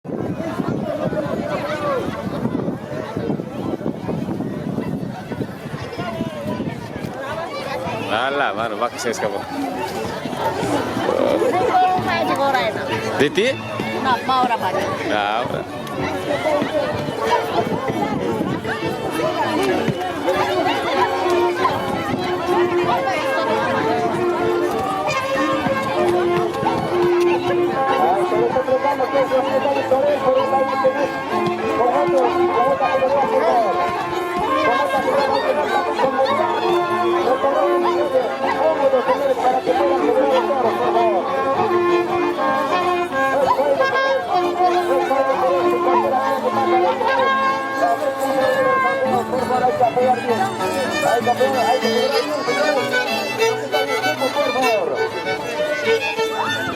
Alah, mano, va que se escapó. ¿De ti? No, ahora vaya. Ahora.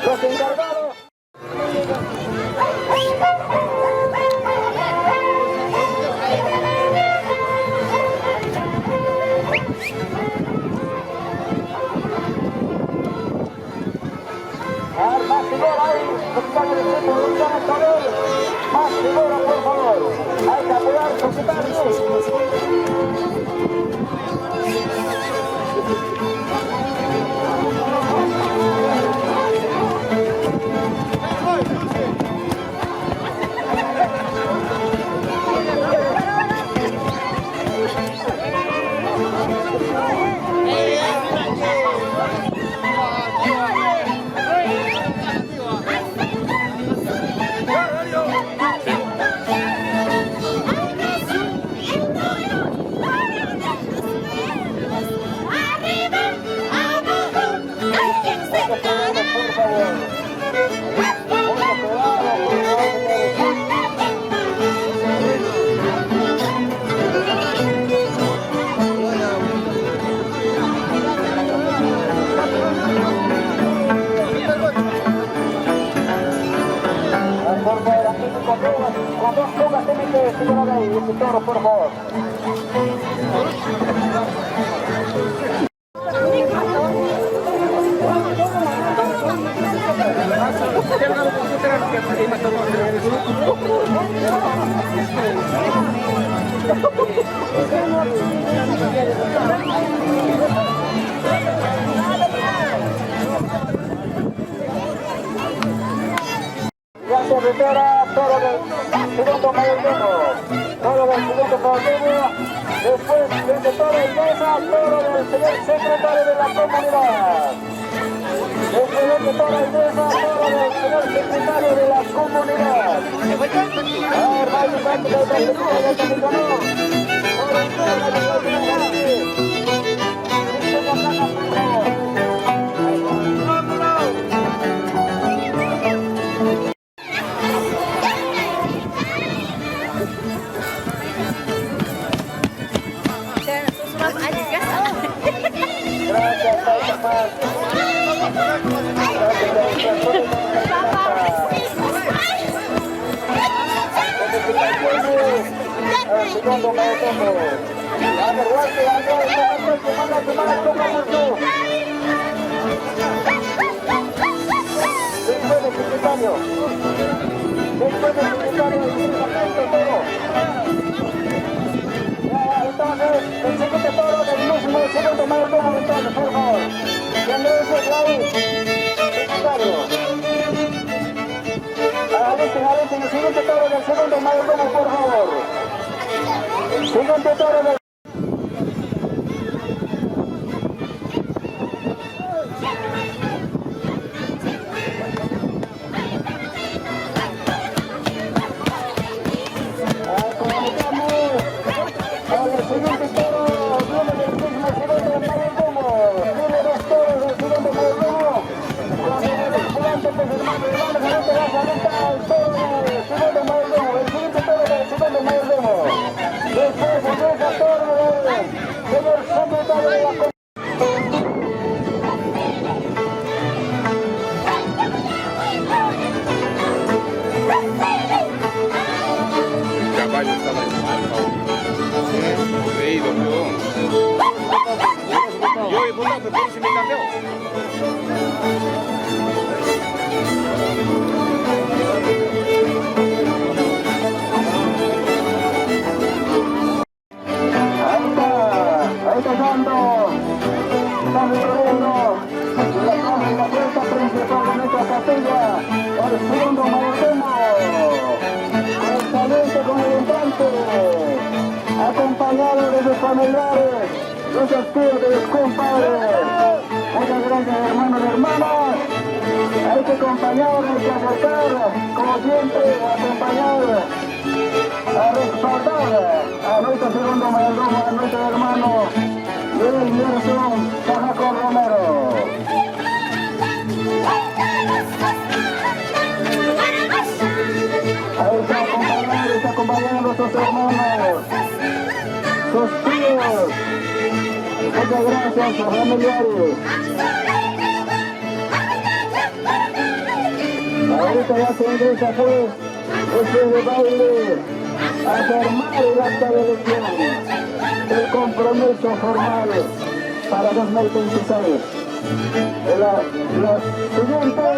Los encargados. Más figura ahí, más figura, por favor. Hay que apoyar con dos copas tiene que seguir ahí, ese toro, por favor. Ya se retira todo del segundo mayordomo, todo del segundo mayordomo, después de todo el mesa, todo del señor secretario de la comunidad. Después de toda la mesa, todo del señor secretario de la comunidad. Segundo mayordomo. Después del secretario. Después del secretario. Entonces, el siguiente toro del mismo segundo mayordomo, entonces, por favor. Secretario. Adelante, el siguiente toro del segundo mayordomo, por favor. Siguiente toro del... Caballo estaba reído, yo he votado por si me cambió. familiares, los testigos de los compadres. Muchas gracias, hermanos y hermanas. Hay que acompañar, hay que acercar, como siempre, acompañar, a respaldar a nuestro segundo mayordomo, a nuestro hermano Luis Nelson Tajaco Romero. Ahí está acompañando a sus hermanos, sus tíos. Muchas gracias, sus familiares. Ahorita ya se ingresa pues este de baile a firmar el acta de elección, el compromiso formal para 2026. La siguiente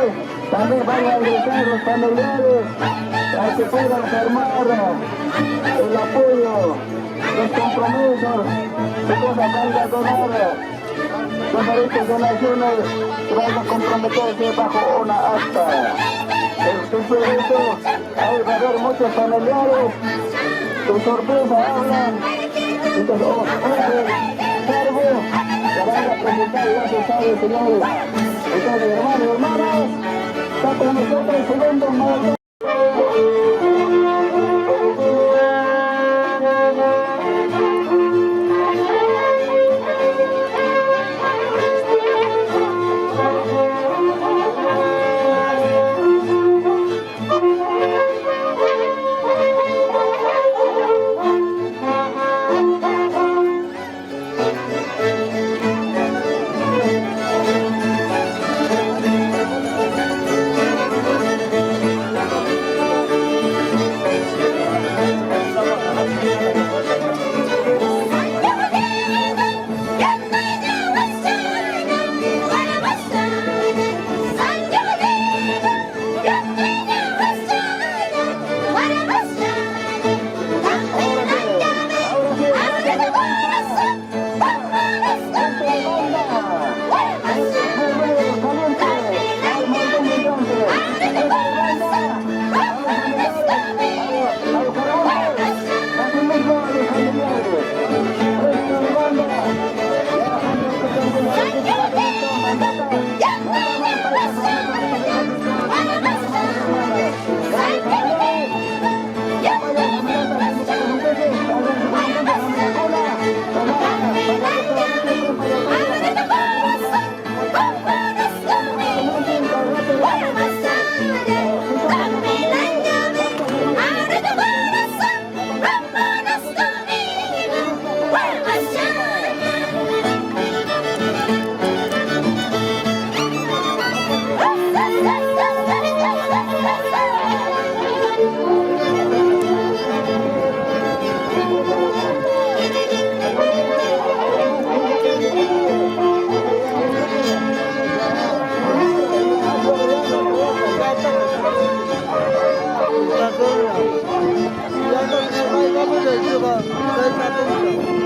también van a ingresar los familiares para que puedan firmar el apoyo, los compromisos que cosas van a donar. Los derechos de naciones que van a comprometerse bajo una acta. Después de esto, ahí va a haber muchos familiares que sorpresa hablan. Entonces, hombres, cargos, que van a presentar, ya se sabe, señores. Entonces, hermanos y hermanas, está con nosotros el segundo mayordomo. Ya no hay, vamos a ir, va a